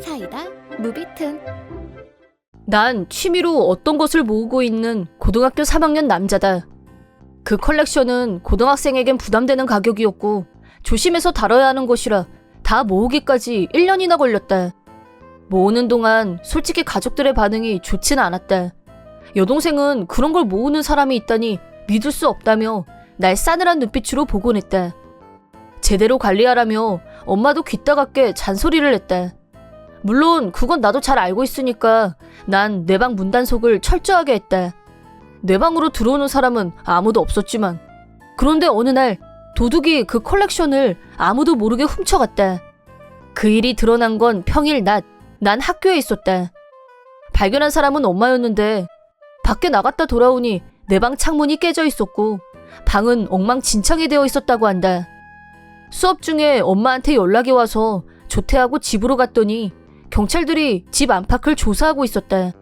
사이다 무비튼. 난 취미로 어떤 것을 모으고 있는 고등학교 3학년 남자다. 그 컬렉션은 고등학생에겐 부담되는 가격이었고 조심해서 다뤄야 하는 것이라 다 모으기까지 1년이나 걸렸다. 모으는 동안 솔직히 가족들의 반응이 좋지는 않았다. 여동생은 그런 걸 모으는 사람이 있다니 믿을 수 없다며 날 싸늘한 눈빛으로 보곤 했다. 제대로 관리하라며 엄마도 귀따갑게 잔소리를 했다. 물론 그건 나도 잘 알고 있으니까 난 내 방 문단속을 철저하게 했다. 내 방으로 들어오는 사람은 아무도 없었지만 그런데 어느 날 도둑이 그 컬렉션을 아무도 모르게 훔쳐갔다. 그 일이 드러난 건 평일 낮, 난 학교에 있었다. 발견한 사람은 엄마였는데 밖에 나갔다 돌아오니 내 방 창문이 깨져 있었고 방은 엉망진창이 되어 있었다고 한다. 수업 중에 엄마한테 연락이 와서 조퇴하고 집으로 갔더니 경찰들이 집 안팎을 조사하고 있었다.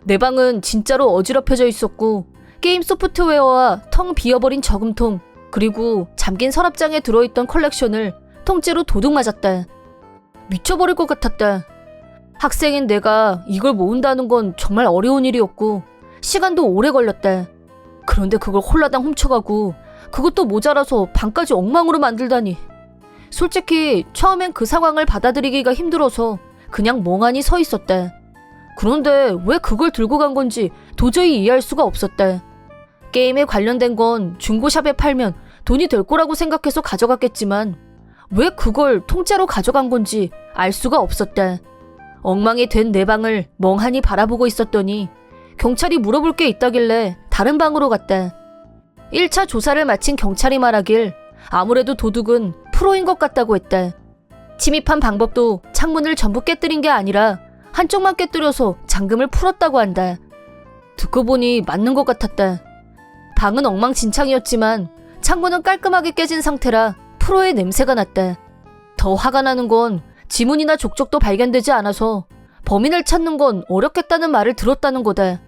내 방은 진짜로 어지럽혀져 있었고 게임 소프트웨어와 텅 비어버린 저금통 그리고 잠긴 서랍장에 들어있던 컬렉션을 통째로 도둑 맞았다. 미쳐버릴 것 같았다. 학생인 내가 이걸 모은다는 건 정말 어려운 일이었고 시간도 오래 걸렸다. 그런데 그걸 홀라당 훔쳐가고 그것도 모자라서 방까지 엉망으로 만들다니. 솔직히 처음엔 그 상황을 받아들이기가 힘들어서 그냥 멍하니 서 있었다. 그런데 왜 그걸 들고 간 건지 도저히 이해할 수가 없었다. 게임에 관련된 건 중고샵에 팔면 돈이 될 거라고 생각해서 가져갔겠지만 왜 그걸 통째로 가져간 건지 알 수가 없었다. 엉망이 된 내 방을 멍하니 바라보고 있었더니 경찰이 물어볼 게 있다길래 다른 방으로 갔다. 1차 조사를 마친 경찰이 말하길 아무래도 도둑은 프로인 것 같다고 했다. 침입한 방법도 창문을 전부 깨뜨린 게 아니라 한쪽만 깨뜨려서 잠금을 풀었다고 한다. 듣고 보니 맞는 것 같았다. 방은 엉망진창이었지만 창문은 깔끔하게 깨진 상태라 프로의 냄새가 났다. 더 화가 나는 건 지문이나 족적도 발견되지 않아서 범인을 찾는 건 어렵겠다는 말을 들었다는 거다.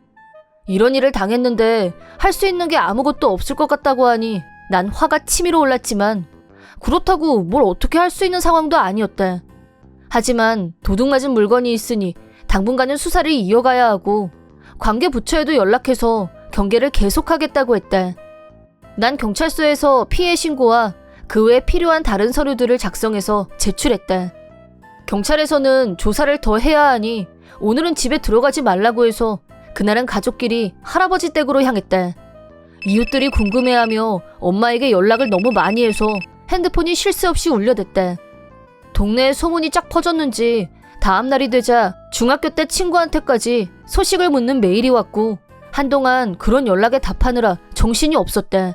이런 일을 당했는데 할 수 있는 게 아무것도 없을 것 같다고 하니 난 화가 치밀어 올랐지만 그렇다고 뭘 어떻게 할 수 있는 상황도 아니었다. 하지만 도둑 맞은 물건이 있으니 당분간은 수사를 이어가야 하고 관계 부처에도 연락해서 경계를 계속하겠다고 했다. 난 경찰서에서 피해 신고와 그 외에 필요한 다른 서류들을 작성해서 제출했다. 경찰에서는 조사를 더 해야 하니 오늘은 집에 들어가지 말라고 해서 그날은 가족끼리 할아버지 댁으로 향했다. 이웃들이 궁금해하며 엄마에게 연락을 너무 많이 해서 핸드폰이 쉴 새 없이 울려댔다. 동네에 소문이 쫙 퍼졌는지 다음 날이 되자 중학교 때 친구한테까지 소식을 묻는 메일이 왔고 한동안 그런 연락에 답하느라 정신이 없었다.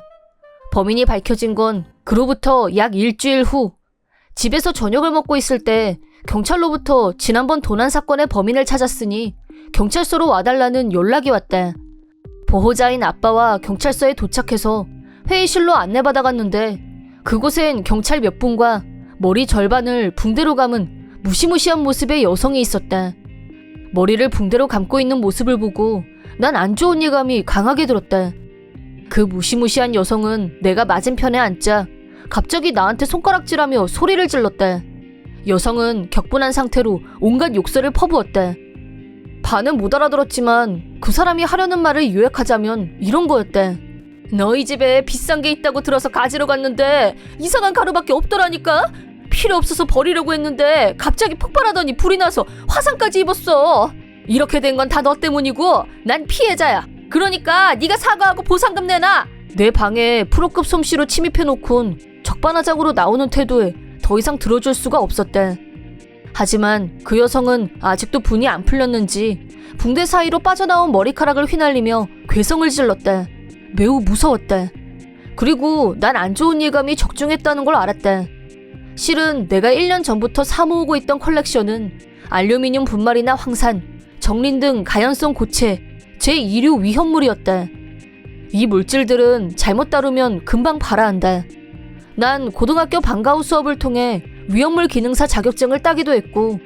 범인이 밝혀진 건 그로부터 약 일주일 후 집에서 저녁을 먹고 있을 때 경찰로부터 지난번 도난 사건의 범인을 찾았으니 경찰서로 와달라는 연락이 왔다. 보호자인 아빠와 경찰서에 도착해서 회의실로 안내받아갔는데 그곳엔 경찰 몇 분과 머리 절반을 붕대로 감은 무시무시한 모습의 여성이 있었다. 머리를 붕대로 감고 있는 모습을 보고 난 안 좋은 예감이 강하게 들었다. 그 무시무시한 여성은 내가 맞은편에 앉자 갑자기 나한테 손가락질하며 소리를 질렀다. 여성은 격분한 상태로 온갖 욕설을 퍼부었다. 반은 못 알아들었지만 그 사람이 하려는 말을 요약하자면 이런 거였다. 너희 집에 비싼 게 있다고 들어서 가지러 갔는데 이상한 가루밖에 없더라니까? 필요 없어서 버리려고 했는데 갑자기 폭발하더니 불이 나서 화상까지 입었어. 이렇게 된 건 다 너 때문이고 난 피해자야. 그러니까 네가 사과하고 보상금 내놔. 내 방에 프로급 솜씨로 침입해놓곤 적반하장으로 나오는 태도에 더 이상 들어줄 수가 없었다. 하지만 그 여성은 아직도 분이 안 풀렸는지 붕대 사이로 빠져나온 머리카락을 휘날리며 괴성을 질렀다. 매우 무서웠다. 그리고 난 안 좋은 예감이 적중했다는 걸 알았다. 실은 내가 1년 전부터 사모으고 있던 컬렉션은 알루미늄 분말이나 황산, 정린 등 가연성 고체, 제2류 위험물이었다. 이 물질들은 잘못 다루면 금방 발화한다. 난 고등학교 방과후 수업을 통해 위험물 기능사 자격증을 따기도 했고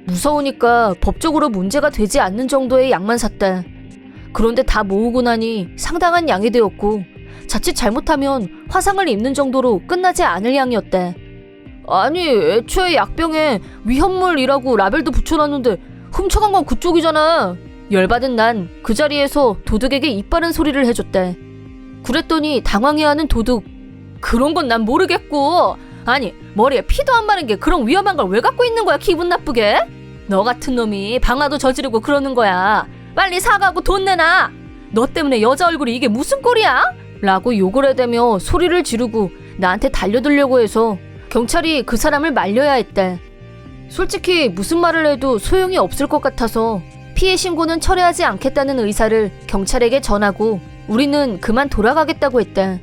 무서우니까 법적으로 문제가 되지 않는 정도의 양만 샀다. 그런데 다 모으고 나니 상당한 양이 되었고 자칫 잘못하면 화상을 입는 정도로 끝나지 않을 양이었다. 아니, 애초에 약병에 위험물이라고 라벨도 붙여놨는데 훔쳐간 건 그쪽이잖아. 열받은 난 그 자리에서 도둑에게 입바른 소리를 해줬대. 그랬더니 당황해하는 도둑. 그런 건 난 모르겠고. 아니, 머리에 피도 안 마른 게 그런 위험한 걸 왜 갖고 있는 거야, 기분 나쁘게? 너 같은 놈이 방화도 저지르고 그러는 거야. 빨리 사과하고 돈 내놔. 너 때문에 여자 얼굴이 이게 무슨 꼴이야? 라고 욕을 해대며 소리를 지르고 나한테 달려들려고 해서 경찰이 그 사람을 말려야 했대. 솔직히 무슨 말을 해도 소용이 없을 것 같아서 피해 신고는 철회하지 않겠다는 의사를 경찰에게 전하고 우리는 그만 돌아가겠다고 했대.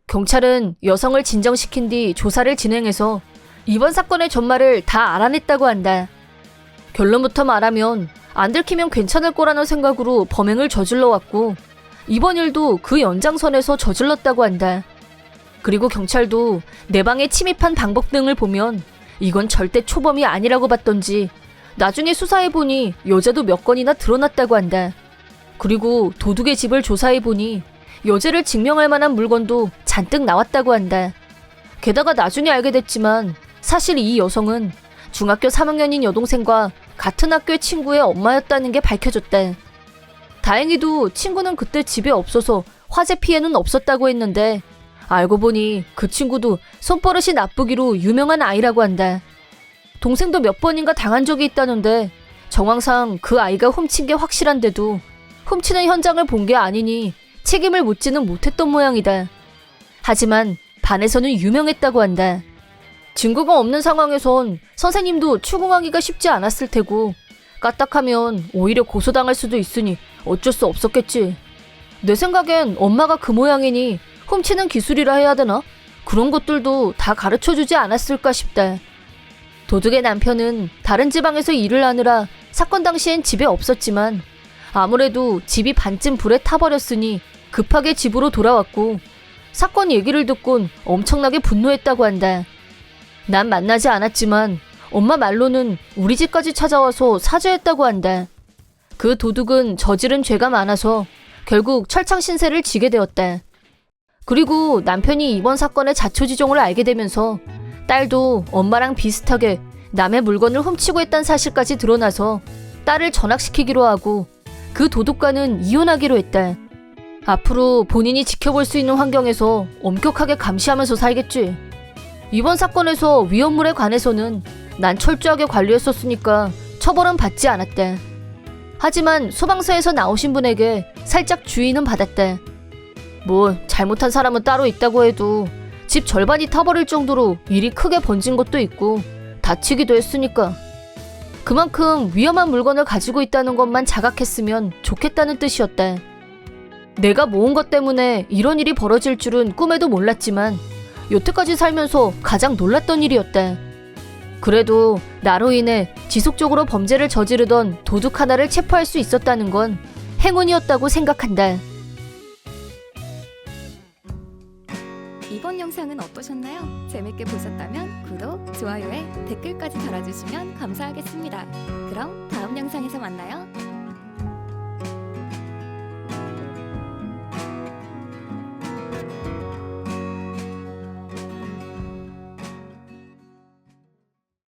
경찰은 여성을 진정시킨 뒤 조사를 진행해서 이번 사건의 전말을 다 알아냈다고 한다. 결론부터 말하면 안 들키면 괜찮을 거라는 생각으로 범행을 저질러 왔고 이번 일도 그 연장선에서 저질렀다고 한다. 그리고 경찰도 내 방에 침입한 방법 등을 보면 이건 절대 초범이 아니라고 봤던지 나중에 수사해보니 여자도 몇 건이나 드러났다고 한다. 그리고 도둑의 집을 조사해보니 여자를 증명할 만한 물건도 잔뜩 나왔다고 한다. 게다가 나중에 알게 됐지만 사실 이 여성은 중학교 3학년인 여동생과 같은 학교의 친구의 엄마였다는 게 밝혀졌대. 다행히도 친구는 그때 집에 없어서 화재 피해는 없었다고 했는데 알고 보니 그 친구도 손버릇이 나쁘기로 유명한 아이라고 한다. 동생도 몇 번인가 당한 적이 있다는데 정황상 그 아이가 훔친 게 확실한데도 훔치는 현장을 본 게 아니니 책임을 묻지는 못했던 모양이다. 하지만 반에서는 유명했다고 한다. 증거가 없는 상황에선 선생님도 추궁하기가 쉽지 않았을 테고 까딱하면 오히려 고소당할 수도 있으니 어쩔 수 없었겠지. 내 생각엔 엄마가 그 모양이니 훔치는 기술이라 해야 되나? 그런 것들도 다 가르쳐주지 않았을까 싶다. 도둑의 남편은 다른 지방에서 일을 하느라 사건 당시엔 집에 없었지만 아무래도 집이 반쯤 불에 타버렸으니 급하게 집으로 돌아왔고 사건 얘기를 듣곤 엄청나게 분노했다고 한다. 난 만나지 않았지만 엄마 말로는 우리 집까지 찾아와서 사죄했다고 한다. 그 도둑은 저지른 죄가 많아서 결국 철창 신세를 지게 되었다. 그리고 남편이 이번 사건의 자초지종을 알게 되면서 딸도 엄마랑 비슷하게 남의 물건을 훔치고 했다는 사실까지 드러나서 딸을 전학시키기로 하고 그 도둑과는 이혼하기로 했다. 앞으로 본인이 지켜볼 수 있는 환경에서 엄격하게 감시하면서 살겠지. 이번 사건에서 위험물에 관해서는 난 철저하게 관리했었으니까 처벌은 받지 않았대. 하지만 소방서에서 나오신 분에게 살짝 주의는 받았대. 뭐 잘못한 사람은 따로 있다고 해도 집 절반이 타버릴 정도로 일이 크게 번진 것도 있고 다치기도 했으니까 그만큼 위험한 물건을 가지고 있다는 것만 자각했으면 좋겠다는 뜻이었대. 내가 모은 것 때문에 이런 일이 벌어질 줄은 꿈에도 몰랐지만 여태까지 살면서 가장 놀랐던 일이었대. 그래도 나로 인해 지속적으로 범죄를 저지르던 도둑 하나를 체포할 수 있었다는 건 행운이었다고 생각한다. 이번 영상은 어떠셨나요? 재밌게 보셨다면 구독, 좋아요에 댓글까지 달아주시면 감사하겠습니다. 그럼 다음 영상에서 만나요.